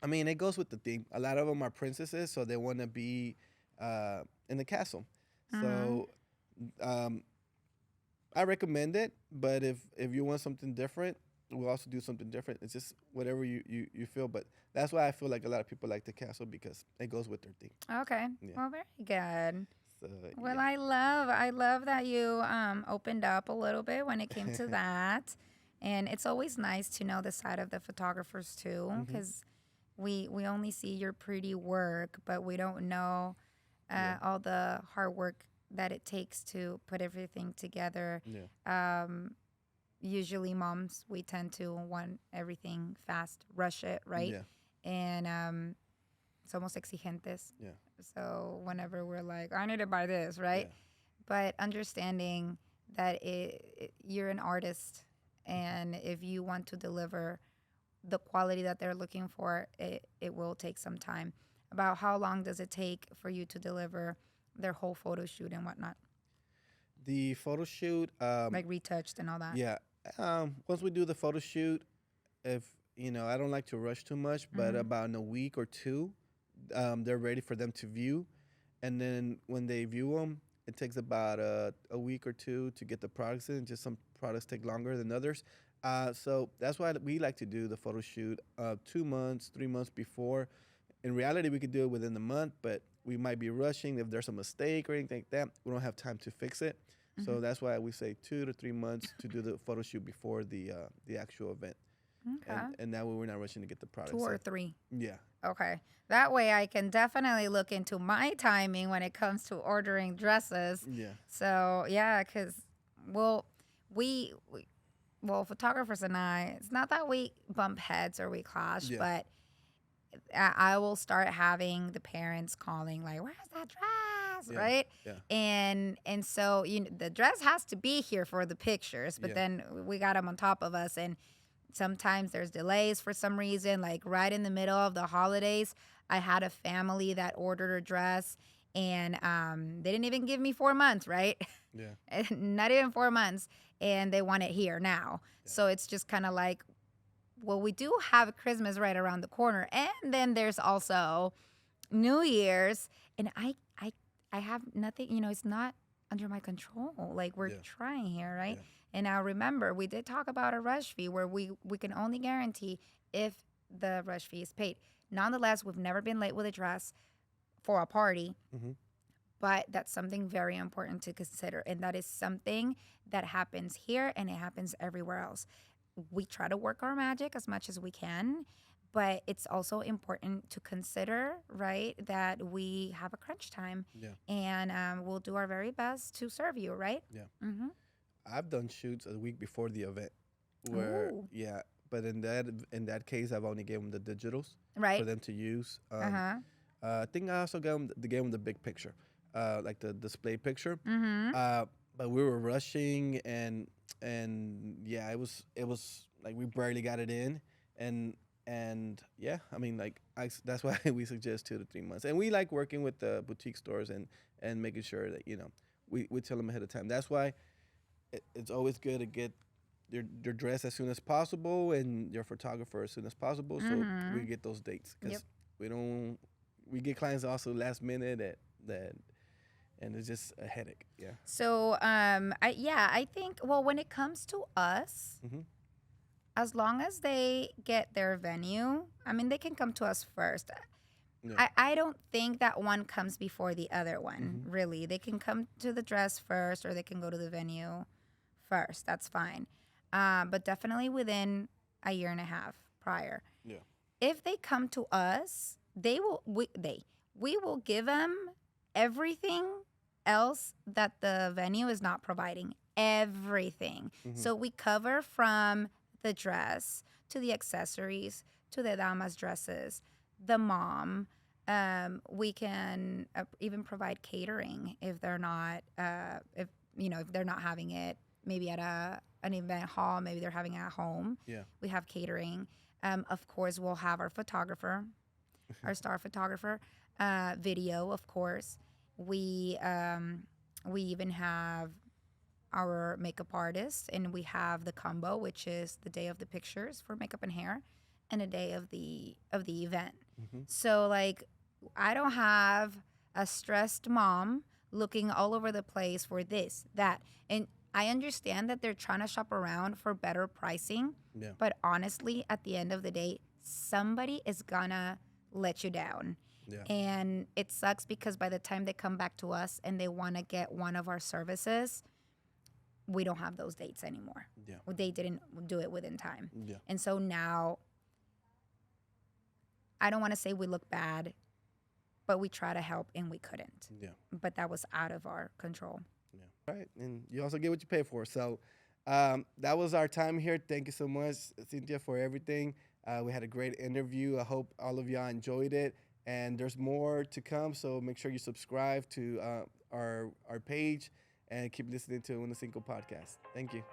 I mean it goes with the theme. A lot of them are princesses, so they want to be in the castle. Mm-hmm. So um, I recommend it, but if you want something different, we'll also do something different. It's just whatever you feel, but that's why I feel like a lot of people like the castle because it goes with their theme. Okay. Yeah. Well, very good. So Well, yeah. I love that you opened up a little bit when it came to that, and it's always nice to know the side of the photographers too, Hmm. because we only see your pretty work, but we don't know Yeah. all the hard work that it takes to put everything together. Yeah. Um, Usually, moms we tend to want everything fast, rush it, right? Yeah. And somos exigentes. Yeah. So whenever we're like, I need to buy this, right? Yeah. But understanding that you're an artist, Mhm. and if you want to deliver the quality that they're looking for, it will take some time. About how long does it take for you to deliver their whole photo shoot and whatnot, The photo shoot, like retouched and all that? yeah. Once we do the photo shoot, if I don't like to rush too much, but Mm-hmm. about in a week or two, they're ready for them to view, and then when they view them, it takes about a week or two to get the products in. Just some products take longer than others. So that's why we like to do the photo shoot 2 months, 3 months before. In reality, we could do it within the month, but we might be rushing if there's a mistake or anything like that. We don't have time to fix it. Mm-hmm. So that's why we say 2 to 3 months to do the photo shoot before the actual event, Okay. and that way we're not rushing to get the products Two or in. three. Yeah, Okay. That way I can definitely look into my timing when it comes to ordering dresses. yeah, So, yeah, because, well, well, photographers and I, it's not that we bump heads or we clash, yeah, but I will start having the parents calling, like, where's that dress? yeah, Right? yeah, And so, the dress has to be here for the pictures, but yeah, then we got them on top of us. And sometimes there's delays for some reason, like right in the middle of the holidays. I had a family that ordered a dress, and they didn't even give me 4 months, right? Yeah. Not even 4 months, and they want it here now. Yeah. So it's just kind of like, well, we do have Christmas right around the corner, and then there's also New Year's, and I have nothing. It's not under my control. Like, we're Yeah. trying here, right? Yeah. And now remember, we did talk about a rush fee where we can only guarantee if the rush fee is paid. Nonetheless, we've never been late with a dress for a party, Mm-hmm. but that's something very important to consider, and that is something that happens here and it happens everywhere else. We try to work our magic as much as we can, but it's also important to consider, right, that we have a crunch time, Yeah. and we'll do our very best to serve you, right? Yeah. Mm-hmm. I've done shoots a week before the event where, Ooh. yeah, but in that case, I've only given them the digitals for Right. them to use. Uh-huh. I think I also gave them the big picture, like the display picture. Mm-hmm. But we were rushing, and yeah, it was like we barely got it in, and yeah, I mean, like that's why we suggest 2 to 3 months, and we like working with the boutique stores and making sure that we tell them ahead of time. That's why it's always good to get your dress as soon as possible and your photographer as soon as possible, so we Mm-hmm. get those dates, Yep. because we get clients also last minute that and it's just a headache. Yeah. So, I think, well, when it comes to us, Mm-hmm. as long as they get their venue, I mean, they can come to us first. Yeah. I don't think that one comes before the other one, Mhm. really. They can come to the dress first, or they can go to the venue first. That's fine. But definitely within a year and a half prior. Yeah. If they come to us, we will give them everything else that the venue is not providing. Everything. Mhm. So we cover from the dress to the accessories to the damas dresses, the mom. We can even provide catering if they're not if they're not having it maybe at an event hall, maybe they're having it at home. Yeah. We have catering. Of course, we'll have our photographer, our star photographer, video, of course. We even have our makeup artist, and we have the combo, which is the day of the pictures for makeup and hair, and a day of the event. Mhm. So, like, I don't have a stressed mom looking all over the place for this, that, and I understand that they're trying to shop around for better pricing, Yeah. but honestly, at the end of the day, somebody is gonna let you down. Yeah. And it sucks because by the time they come back to us and they want to get one of our services, we don't have those dates anymore. Yeah. They didn't do it within time. Yeah. And so now, I don't want to say we look bad, but we try to help and we couldn't. Yeah. But that was out of our control. Yeah. Right. And you also get what you pay for. So that was our time here. Thank you so much, Cynthia, for everything. We had a great interview. I hope all of y'all enjoyed it. And there's more to come. So make sure you subscribe to our page and keep listening to UnoCinco Podcast. Thank you.